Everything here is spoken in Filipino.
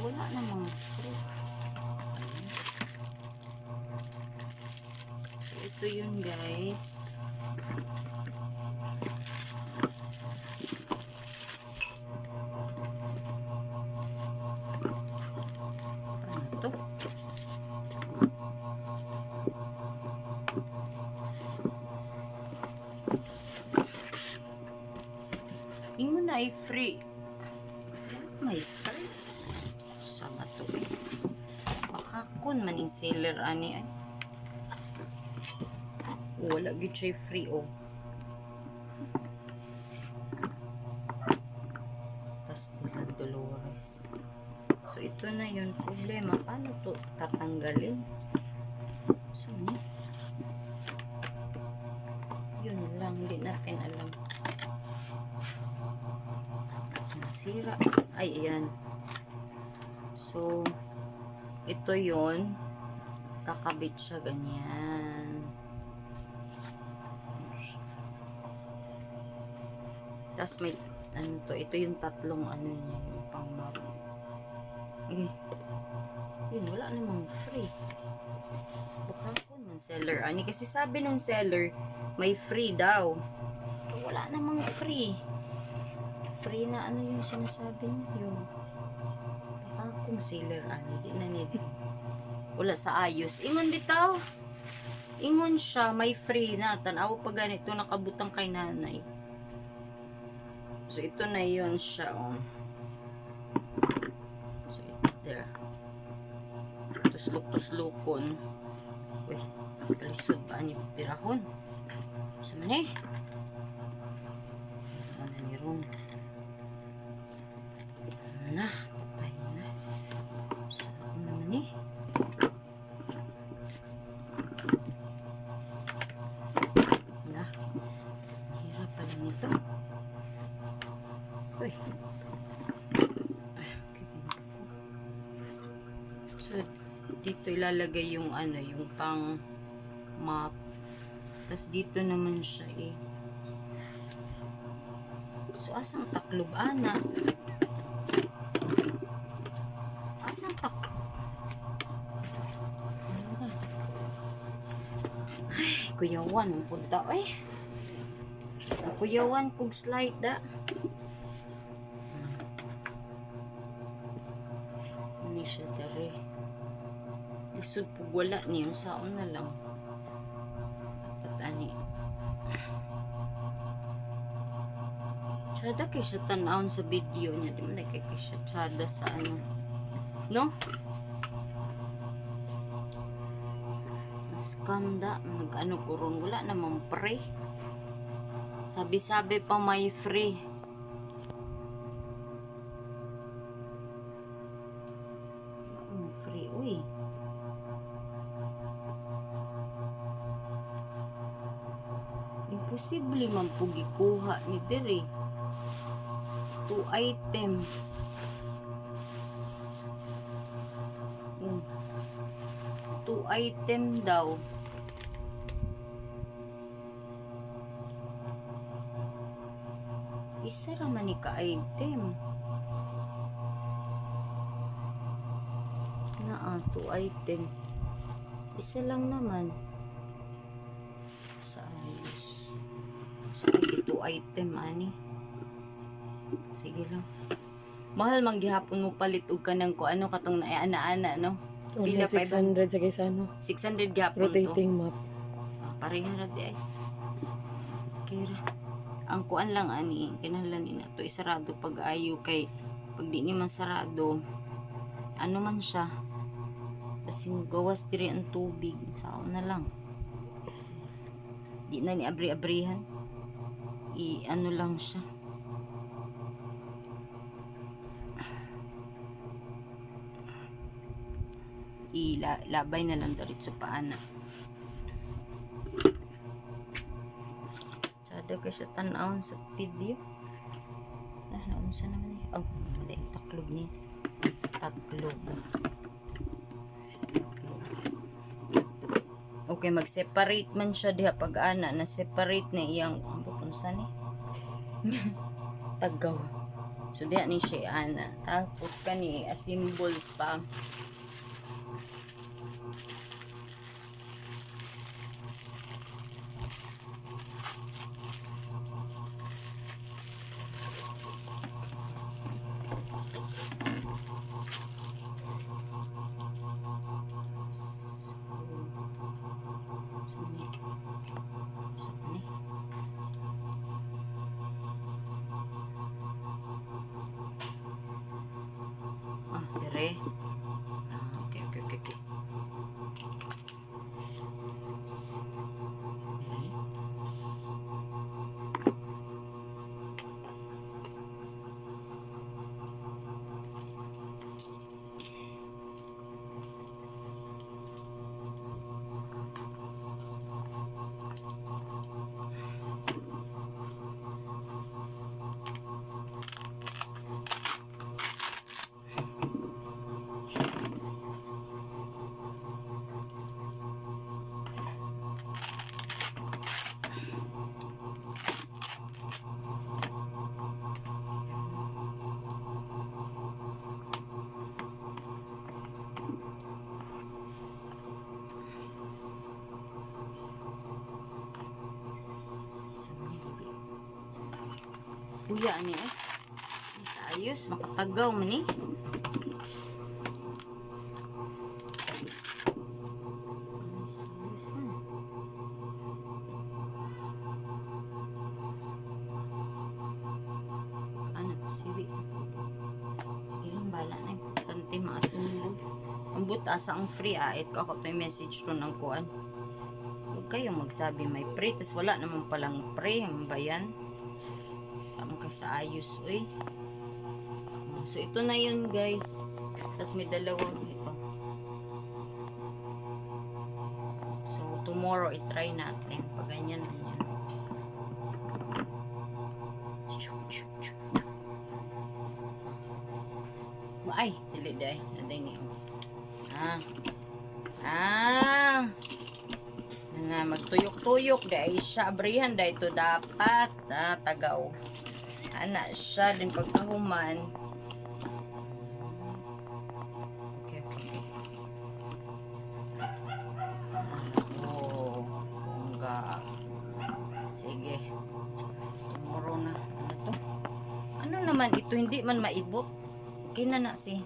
wala namang free. So, ito yun guys. Paano to? Ingon na ay free. May free. Sama to. Baka kun man yung seller ani ay. Wala gid siya free oh. Pastila Dolores. So ito na yun problema. Paano to tatanggalin? Saan ni? Yun lang, hindi natin alam. Masira. Ay, ayan. So, ito yun. Kakabit siya ganyan. Tapos may, ano to, ito yung tatlong ano niya, yung pang map. Okay. Yun, wala namang free. Baka ko ng seller. Ani, kasi sabi ng seller, may free daw. Pero wala namang free. Free na ano yung sinasabi niya. Yung, baka kung seller, ani, di na need. Wala sa ayos. Ingon bitaw. Ingon siya, may free na. Tanaw pa ganito, nakabutang kay nanay. So, ito na yun siya, oh. So, there. Tuslok-tuslokon. Uy, kalisod pa ni pirahon. Sa man eh. Ano ni Ron? Na, patay na. Saan naman eh? Na, hirap pala nito. Uy. So, dito ilalagay yung ano, yung pang map. Tapos dito naman siya eh. So, asang taklob, ana? Asang taklob? Ay, kuyawan ang punta. Ay, kuyawan pug slide da. Ini siya dari. Isod pug wala niyo. Saon na lang. Patani. Tsada kay siya tanawon sa video niya. Di man na kay siya tsada sa ano. No? Scam da. Nag-ano ko ron. Wala namang pre. Sabi-sabi pa may free. Free. Uy. Imposible man po gikuha ni Dere. 2 item. 2 item daw. Isa raman ni ka-item. Naa, 2 item. Isa lang naman. Sa ayos. Sige, 2 item, ani. Sige lang. Mahal man gihapon mo palit og kanang ko ano katong naana-ana, no? Pila 600 sa kaysa ano. 600 gihapon to. Rotating map. Pareho na di ay. Kira. Ang kuan lang ani, kinahanglan ina to isarado pag ayo kay pag di ni man sarado ano man siya. Kasing gawas diri ang tubig, sao na lang. Di na ni abri-abrihan. I-ano lang siya. Ilabay na lang darit sa paana. Sada ka siya tanawon sa video. Naunsa naman eh. Oh, wala yung taklob niya. Taklob. Okay, mag-separate man siya diha pag ana na separate na iyang unsa ni? Tagaw. So diha ni siya ana. Tapos kani assemble pa. Dire. Okay, okay, okay, okay. Kuya ni eh. Sa ayos, makatagaw man eh. Sa ayos man. Ano, siwi. Sige lang, bala na. Importante maasin. Ang butas ang free it ko ako to yung message ko ng kuan. Huwag kayong magsabi may free, tas wala naman palang free ang bayan. Tama ka sa ayos, uy. So, ito na yun, guys. Tapos may dalawang ito. So, tomorrow, itry natin. Pag ganyan na yan. Ay, dili day. Naday niyo. Na magtuyok-tuyok dahil siya abrihan dahil ito dapat tagaw. Ana siya din pagkahuman. Okay, okay. Oh, bongga. Sige. Tomorrow na. Ano to? Ano naman ito? Hindi man maibot. Okay na na si.